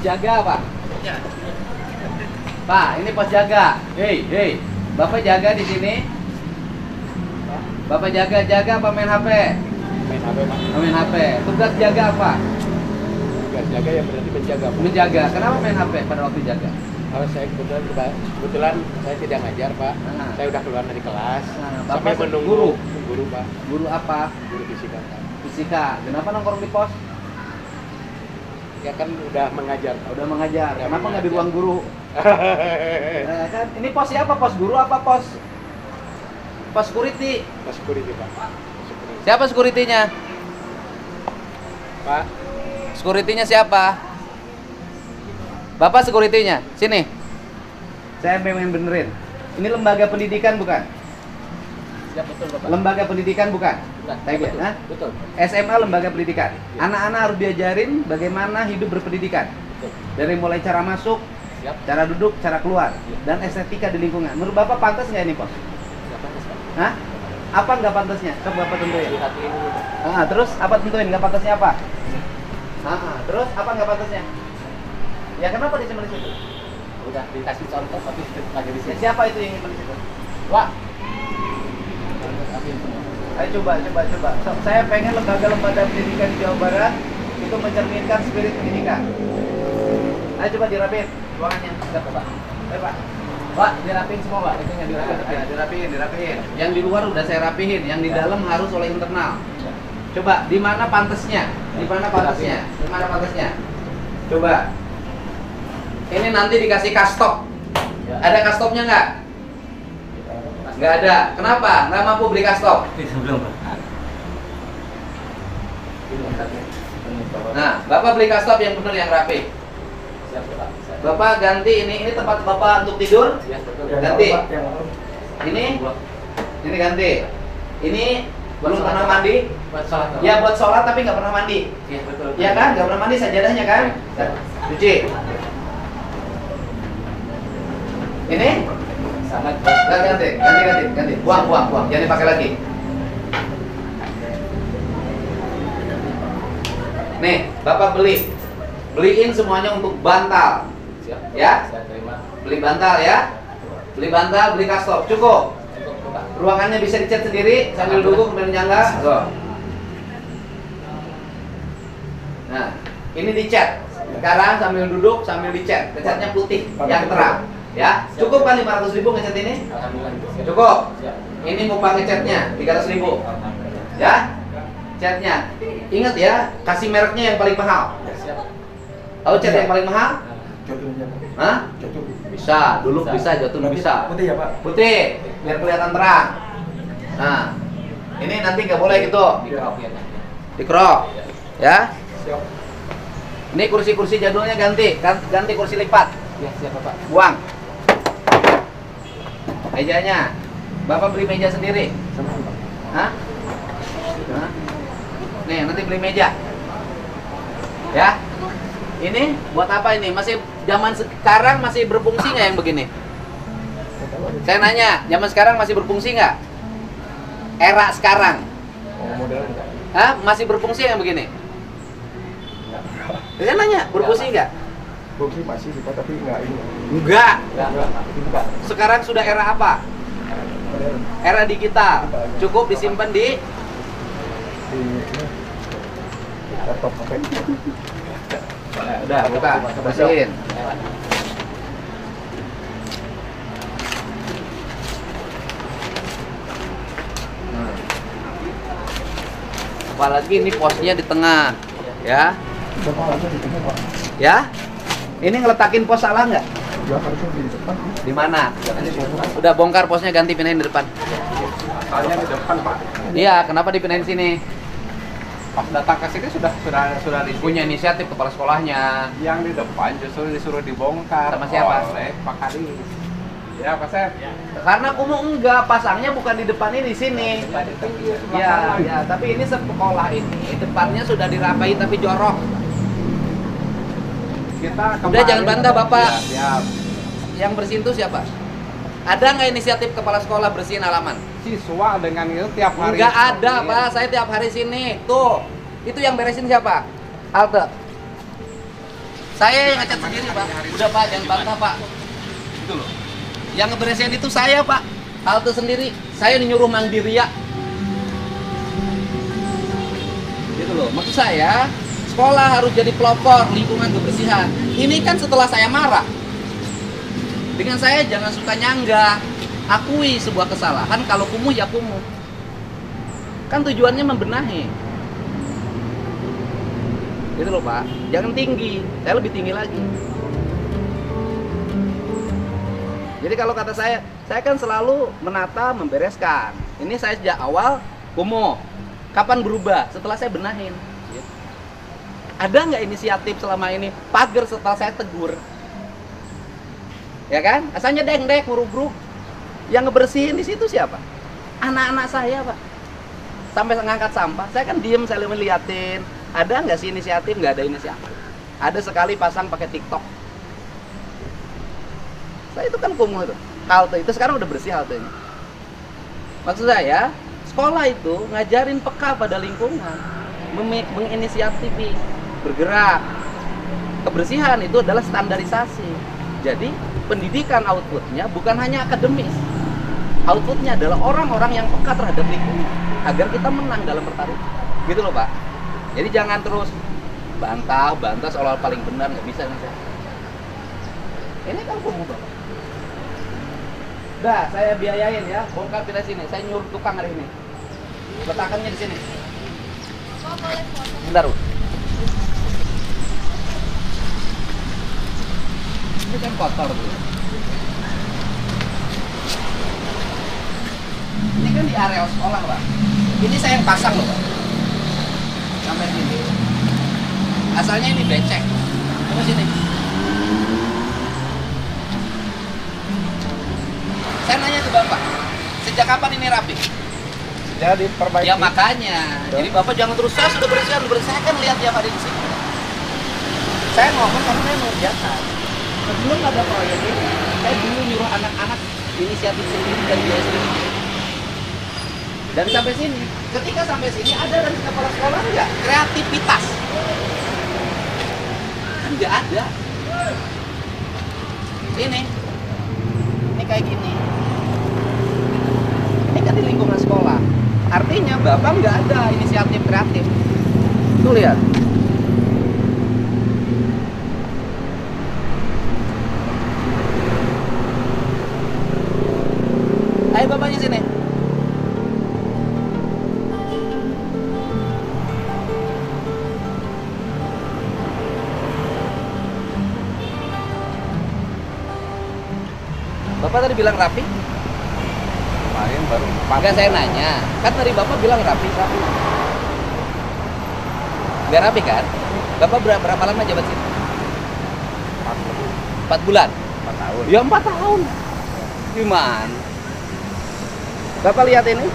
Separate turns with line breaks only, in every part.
jaga, Pak.
Ya.
Pak, ini pos jaga. Hei. Bapak jaga di sini. Bapak jaga apa main HP?
Main HP, Pak.
Main HP. Tugas jaga apa?
Tugas jaga yang berarti menjaga, Pak.
Menjaga. Kenapa main HP pada waktu jaga?
Kalau saya kebetulan saya tidak ngajar, Pak.
Nah.
Saya udah keluar dari kelas.
Nah,
Sampai
Bapak
menunggu guru, Pak.
Guru apa?
Guru fisika, Pak.
Fisika. Kenapa nongkrong di pos?
Ya kan udah mengajar, Pak.
Udah mengajar.
Udah
Kenapa nggak di
mengajar.
ruang guru? Nah, kan ini pos siapa? Pos guru apa pos security?
Mas security, Pak. Mas security.
Siapa security-nya?
Pak,
Security-nya siapa? Bapak security-nya. Sini. Saya pengen benerin. Ini lembaga pendidikan bukan?
ya betul, Bapak.
Lembaga pendidikan bukan?
Bukan.
Saya
Betul.
Hah?
Betul.
SMA lembaga pendidikan.
Iya.
Anak-anak harus diajarin bagaimana hidup berpendidikan.
Betul.
Dari mulai cara masuk,
Siap.
cara duduk, cara keluar,
Iya.
dan estetika di lingkungan. Menurut Bapak pantas nggak ini, Pos?
Siap, Pak.
Hah? Apa nggak pantasnya? Coba Bapak tentuin.
Lihat ini, Pak.
Terus apa tentuin nggak pantasnya apa? Terus apa nggak pantasnya? Ya kenapa disimpan di situ?
Udah dikasih contoh tapi lagi di
Ya,
sini.
siapa itu yang nyimpan di situ?
Wah.
Ayo coba. Saya pengen lembaga-lembaga pendidikan di Jawa Barat itu mencerminkan spirit pendidikan. Ayo coba dirapiin ruangannya. Siap, Pak. Ayo, Pak. Pak, dirapiin semua, Pak. Itu yang dirapiin. Dirapiin. Yang di luar udah saya rapihin, yang di dalam harus oleh internal. Coba, di mana pantasnya? Di mana pantasnya? Di mana pantasnya? Coba. Ini nanti dikasih kastop.
Ya.
Ada kastopnya nggak? Nggak ada. Kenapa? Nggak mampu beli kastop.
Belum, Pak.
Nah, Bapak beli kastop yang benar, yang rapi.
Siap, Pak.
Bapak ganti ini tempat Bapak untuk tidur.
Ya, betul.
Ganti. Ini ganti. Ini belum
sholat.
pernah mandi.
Buat sholat.
Ya buat sholat tapi nggak pernah mandi.
Iya, betul.
Ya kan? Nggak pernah mandi sajadahnya kan? Cuci. Ini
Sangat
nggak ganti. Buang. Jangan dipakai lagi. Nih, Bapak beliin semuanya untuk bantal.
Siap.
Ya?
Saya terima.
Beli bantal ya. Beli kastop. Cukup.
Cukup, Pak.
Ruangannya bisa dicat sendiri sambil duduk sambil nyangga. Tuh. Nah, ini dicat. Sekarang sambil duduk sambil dicat. Catnya putih yang terang. Ya, cukup kan 500.000 ngecat ini?
Alhamdulillah. Siap.
Cukup.
Siap.
Ini mau pakai catnya 300.000.
Alhamdulillah.
Ya, catnya. Ingat ya, kasih mereknya yang paling mahal.
Siap.
Tahu cat yang paling mahal?
Jatuhnya, Pak.
Hah?
Jatuh.
Bisa, dulu bisa, jatuh bisa.
Putih ya, Pak?
Putih, biar kelihatan terang. Nah, ini nanti nggak boleh gitu.
Dikerok ya.
Dikerok, ya.
Siap.
Ini kursi-kursi jadulnya ganti kursi lipat.
Ya, siap, Pak.
Buang. Mejanya, Bapak beli meja sendiri.
Sama, Pak.
Hah? Hah? Nih, nanti beli meja. Ya. Ini buat apa ini? Masih zaman sekarang masih berfungsi nggak yang begini? Saya nanya, zaman sekarang masih berfungsi nggak? Era sekarang,
Oh, modern enggak?
hah? Masih berfungsi yang begini? Saya nanya, berfungsi nggak?
Fungsi masih sih, Pak, tapi enggak ini.
Enggak.
Enggak.
Sekarang sudah era apa?
Modern.
Era digital. Cukup disimpan di
Di ini. Laptop HP.
udah buka, bersihin. Nah. Apalagi ini posnya di tengah, ya.
Bapak harusnya di tengah, Pak.
Ya. Ini ngeletakin pos salah nggak?
Ya, harusnya di depan.
Di mana? Udah bongkar posnya, ganti pindahin di depan.
Soalnya di depan, Pak.
Iya, kenapa dipindahin sini?
Pas datang ke sini sudah
Punya inisiatif kepala sekolahnya.
yang di depan justru disuruh dibongkar
Sama siapa?
oleh Pak Kadis. Ya, Pak Sep.
Karena kumuh enggak, pasangnya bukan di depan ini, di sini. Ya, tapi ini sekolah ini depannya sudah dirapai tapi jorok.
Kita
Udah, jangan bantah, Bapak.
Ya, siap.
Yang bersihin itu siapa? Ada nggak inisiatif kepala sekolah bersihin halaman?
Siswa dengan itu tiap hari.
Nggak ada,
seperti
Pak. Saya tiap hari sini. Tuh, itu yang beresin siapa? Alte. Saya yang ngecat sendiri, Pak. Udah, Pak, jangan bantah, Pak. Itu loh. Yang ngebersihin itu saya, Pak. Halte sendiri. Saya nyuruh Mang Diria. Gitu loh. Maksud saya, sekolah harus jadi pelopor lingkungan kebersihan. Ini kan setelah saya marah. Dengan saya jangan suka nyanggah. Akui sebuah kesalahan, kalau kumuh ya kumuh. Kan tujuannya membenahi. Gitu loh, Pak. Jangan tinggi, saya lebih tinggi lagi. Jadi kalau kata saya kan selalu menata, membereskan. Ini saya sejak awal kumuh. Kapan berubah? Setelah saya benahin. Ada nggak inisiatif selama ini pagar setelah saya tegur? Ya kan? Asalnya deng-deng, muruk-muruk. Yang ngebersihin di situ siapa? Anak-anak saya, Pak. Sampai ngangkat sampah, saya kan diem, saya liatin. Ada nggak sih inisiatif? Nggak ada inisiatif. Ada sekali pasang pakai TikTok. Saya itu kan kumuh itu. Halte itu sekarang udah bersih haltenya. Maksud saya, sekolah itu ngajarin peka pada lingkungan, menginisiatifi, bergerak. Kebersihan itu adalah standarisasi. Jadi pendidikan outputnya bukan hanya akademis. Outputnya adalah orang-orang yang peka terhadap lingkungan agar kita menang dalam pertarungan. Gitu loh, Pak. Jadi jangan terus bantah seolah paling benar, nggak bisa kan saya. Ini kan kumuh, Pak. Dah, saya biayain ya, bongkar pindah sini. Saya nyuruh tukang hari ini. Letakkannya di sini. Bentar, Bu. Ini kan kotor tuh. Ini kan di area sekolah, Pak. Ini saya yang pasang loh, Pak. Sampai sini. Asalnya ini becek. Coba sini. Saya nanya ke Bapak, sejak kapan ini rapi?
Sejak diperbaiki.
Ya makanya. Jadi Bapak jangan terus saya sudah bersih. Saya kan lihat tiap hari di sini. Saya ngomong karena saya mengerjakan. Sebelum ada proyek ini, saya dulu nyuruh anak-anak inisiatif sendiri dan biaya sendiri. Dan sampai sini, ketika sampai sini ada dari kepala sekolah enggak kreativitas? Enggak ada. Ini kayak gini. Ini kan di lingkungan sekolah. Artinya Bapak nggak ada inisiatif kreatif. Tuh lihat. Ayo Bapaknya sini. Bapak tadi bilang rapi?
Kemarin baru
Enggak, saya nanya. Kan tadi Bapak bilang rapi. Nggak rapi kan? Bapak berapa lama jabat sini? 4 bulan?
4 tahun.
Ya 4 tahun. Gimana? Bapak lihat ini.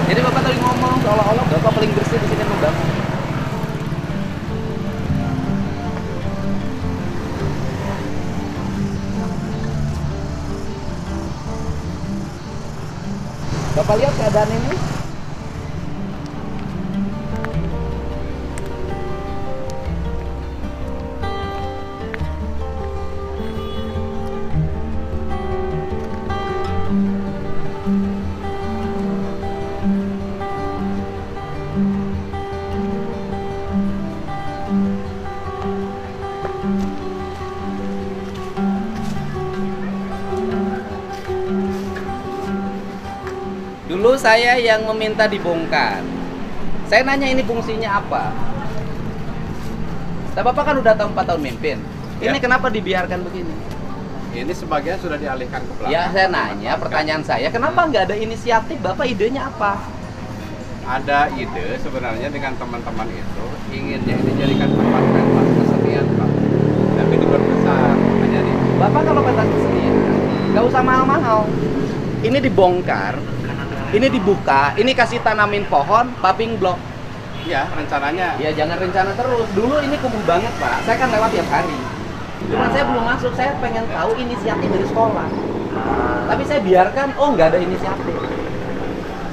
Jadi Bapak tadi ngomong seolah-olah Bapak paling bersih di sini membangun. Bapak lihat keadaan ini. Dulu saya yang meminta dibongkar. Saya nanya ini fungsinya apa? Nah, Bapak kan udah tahu 4 tahun mimpin. Ini
Ya.
kenapa dibiarkan begini?
Ini sebagian sudah dialihkan ke belakang.
Ya saya nanya, pertanyaan saya, kenapa nggak ada inisiatif? Bapak idenya apa?
Ada ide sebenarnya dengan teman-teman itu inginnya ini jadikan tempat pentas kesenian, Pak. Tapi diperbesar, hanya di
Bapak kalau pentas kesenian, nggak usah mahal-mahal. Ini dibongkar, ini dibuka, ini kasih tanamin pohon, paving block.
ya rencananya.
Ya jangan rencana terus. Dulu ini kumuh banget, Pak. Saya kan lewat tiap hari. Cuman saya belum masuk, saya pengen tahu inisiatif dari sekolah. Tapi saya biarkan, oh nggak ada inisiatif.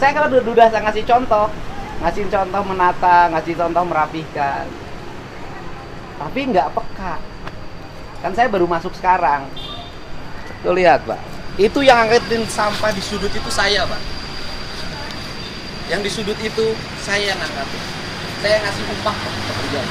Saya kalau udah ngasih contoh menata, ngasih contoh merapihkan, tapi nggak peka. Kan saya baru masuk sekarang. Tuh lihat Pak, itu yang angkatin sampah di sudut itu saya Pak. Yang di sudut itu saya yang angkatin. Saya ngasih upah Pak pekerjaan.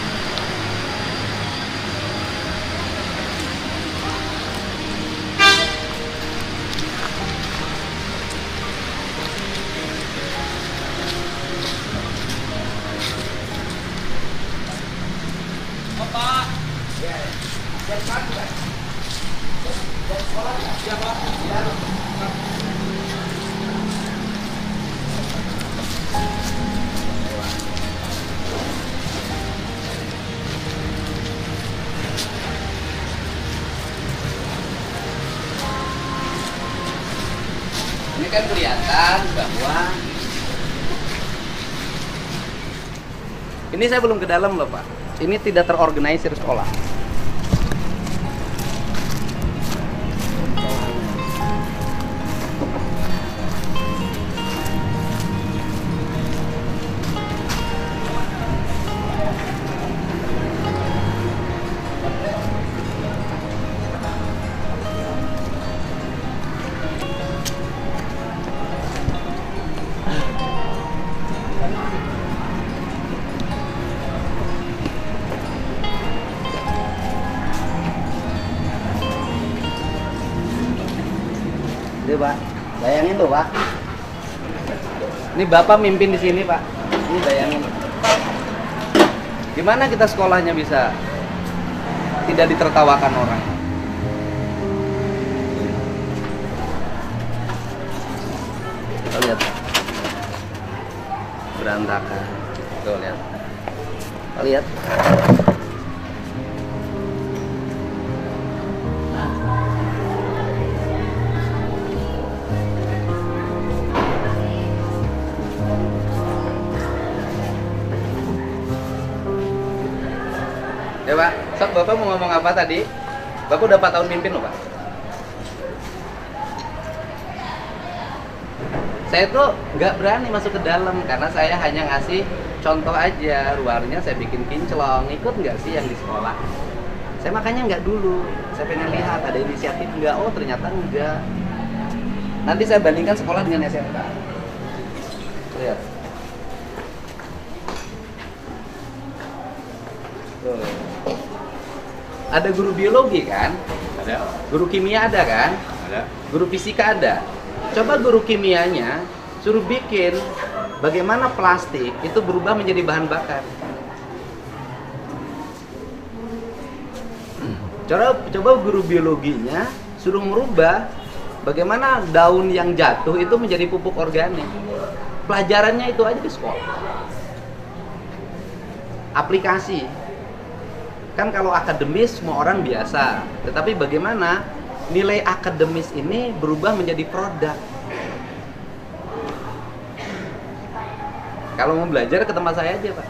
Bapak. Ya. Jam pagi Pak. Jam sekolah siapa? Ya. Ini kan kelihatan bahwa ini saya belum ke dalam loh Pak. Ini tidak terorganisir sekolah. Ini Pak, bayangin tuh Pak. Ini Bapak mimpin di sini Pak. Ini bayangin. Gimana kita sekolahnya bisa tidak ditertawakan orang? Kita lihat Pak. Berantakan. Tuh lihat. Kita lihat. Ya Pak, sok Bapak mau ngomong apa tadi? Bapak udah 4 tahun mimpin loh Pak. Saya tuh nggak berani masuk ke dalam karena saya hanya ngasih contoh aja. Luarnya saya bikin kinclong, ikut nggak sih yang di sekolah? Saya makanya nggak dulu. Saya pengen lihat ada inisiatif nggak? Oh ternyata enggak. Nanti saya bandingkan sekolah dengan SMK. Lihat. Tuh. Ada guru biologi kan?
Ada.
Guru kimia ada kan?
Ada.
Guru fisika ada. Coba guru kimianya suruh bikin bagaimana plastik itu berubah menjadi bahan bakar. Coba guru biologinya suruh merubah bagaimana daun yang jatuh itu menjadi pupuk organik. Pelajarannya itu aja di sekolah. Aplikasi. Kan kalau akademis semua orang biasa, tetapi bagaimana nilai akademis ini berubah menjadi produk. Kalau mau belajar ke tempat saya aja Pak,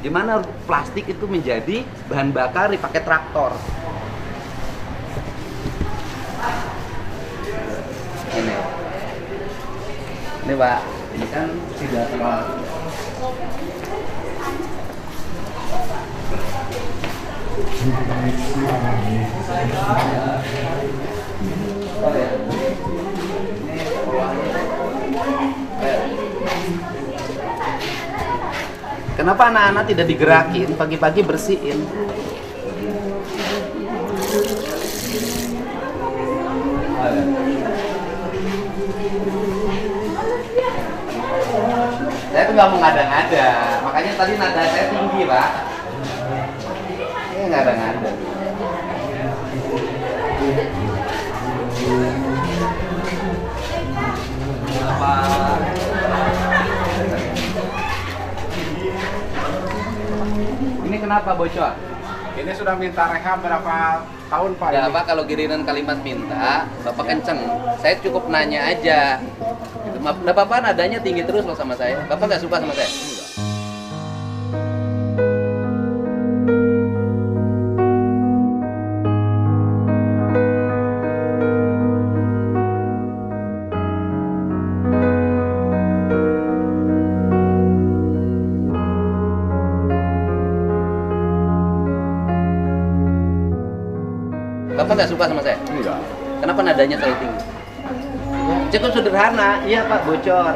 gimana plastik itu menjadi bahan bakar dipakai traktor. Ini Pak, ini kan tidak terlalu. Kenapa anak-anak tidak digerakin pagi-pagi bersihin? Saya tuh nggak mau ngada-ngada, makanya tadi nada saya tinggi Pak. Ini ngada-ngada. Apa? Ini kenapa bocor?
Ini sudah minta rehab berapa tahun Pak?
Nggak
ini?
apa kalau giliran kalimat minta, Bapak kenceng. Saya cukup nanya aja. Gitu. Nggak apa-apa nadanya tinggi terus loh sama saya. Bapak nggak suka sama saya? Enggak. Bapak nggak suka sama saya?
Enggak.
Kenapa nadanya terlalu tinggi? Cukup sederhana, iya Pak, bocor.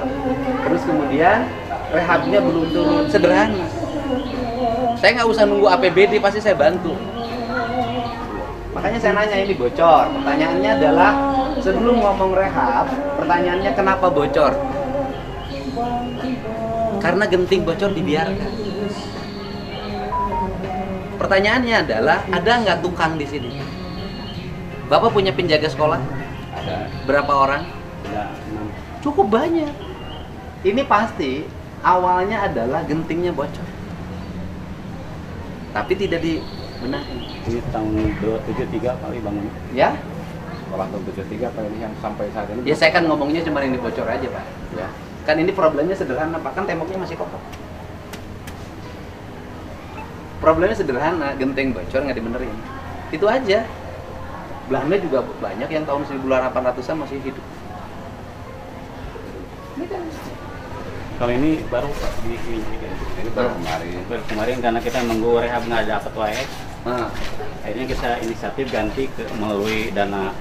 Terus kemudian rehabnya belum turun, sederhana. Saya nggak usah nunggu APBD, pasti saya bantu. Makanya saya nanya ini bocor. Pertanyaannya adalah sebelum ngomong rehab, pertanyaannya kenapa bocor? Karena genting bocor dibiarkan. Pertanyaannya adalah ada nggak tukang di sini? Bapak punya penjaga sekolah?
Ada.
Berapa orang?
Ada.
Cukup banyak. Ini pasti awalnya adalah gentingnya bocor, tapi tidak dibenahi.
Ini tahun 73 kali bangun.
Ya?
Sekolah tahun 73 Pak, ini yang sampai saat ini.
Ya saya kan ngomongnya cuma ini bocor aja Pak.
Ya.
Kan ini problemnya sederhana Pak, kan temboknya masih kokoh. Problemnya sederhana, genteng bocor nggak dibenerin. Itu aja. Belanda juga banyak yang tahun 1800-an masih hidup. Ini kan.
Kalau ini baru Pak di
Ini baru kemarin.
baru kemarin karena kita nunggu rehab nggak dapat wae.
Nah,
Akhirnya kita inisiatif ganti ke melalui dana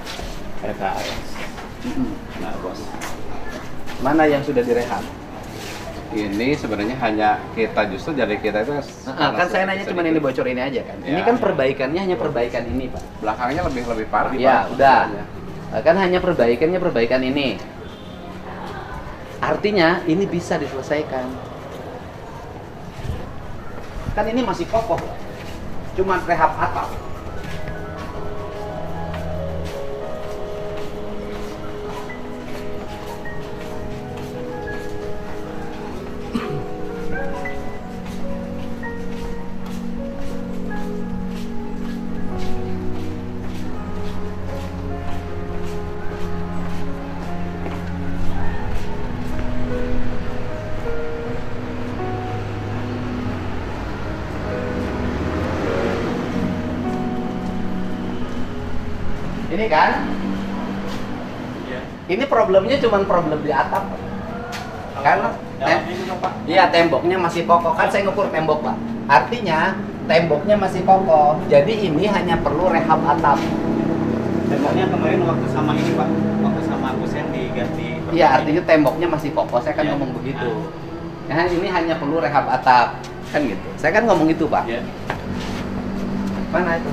RKS. Nah, bos.
mana yang sudah direhab?
Ini sebenarnya hanya kita justru dari kita itu
Kan saya nanya cuma ini bocor ini aja kan. Ini
Ya.
kan perbaikannya hanya perbaikan ini Pak.
belakangnya lebih parah.
Ya,
Pak.
udah. Kan hanya perbaikannya perbaikan ini. Artinya ini bisa diselesaikan. Kan ini masih kokoh. Cuma rehab atap. Ini kan?
Iya.
Ini problemnya cuma problem di atap. Karena
Dalamnya juga Pak.
iya temboknya masih kokoh. Kan saya ngukur tembok Pak. Artinya temboknya masih kokoh. Jadi ini hanya perlu rehab atap.
Temboknya kemarin waktu sama ini Pak, waktu sama kusen diganti.
Iya, artinya temboknya masih kokoh. Saya kan
Iya.
ngomong begitu. Ya, ini hanya perlu rehab atap. Kan gitu. Saya kan ngomong itu Pak.
Ya.
Mana itu?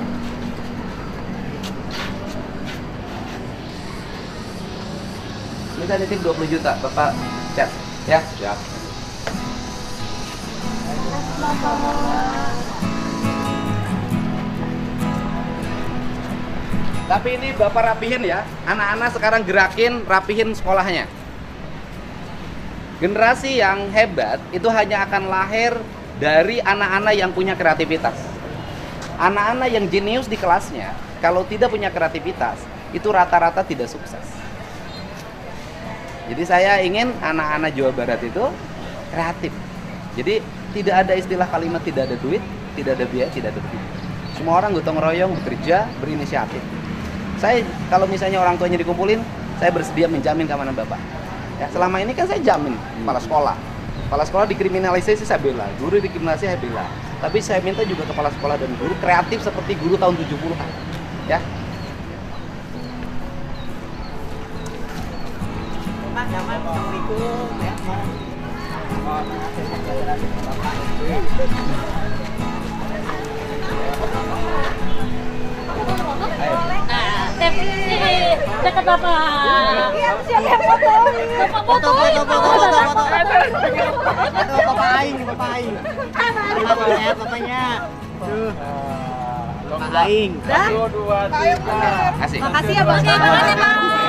Minta nitip 20 juta, Bapak chat ya.
Siap.
Tapi ini Bapak rapihin ya. Anak-anak sekarang gerakin, rapihin sekolahnya. Generasi yang hebat itu hanya akan lahir dari anak-anak yang punya kreativitas. Anak-anak yang jenius di kelasnya, kalau tidak punya kreativitas, itu rata-rata tidak sukses. Jadi saya ingin anak-anak Jawa Barat itu kreatif. Jadi tidak ada istilah kalimat tidak ada duit, tidak ada biaya, tidak ada duit. Semua orang gotong royong, bekerja, berinisiatif. Saya kalau misalnya orang tuanya dikumpulin, saya bersedia menjamin keamanan Bapak. Ya, selama ini kan saya jamin kepala sekolah. Kepala sekolah dikriminalisasi saya bela, guru dikriminalisasi saya bela. Tapi saya minta juga kepala sekolah dan guru kreatif seperti guru tahun 70-an. Ya.
Dekat Bapak. Siapa yang foto? Bapak foto.
Bapak Aing. Bapaknya. Tuh. Bapak Aing.
Kasih.
Makasih ya Bang. Makasih Bang.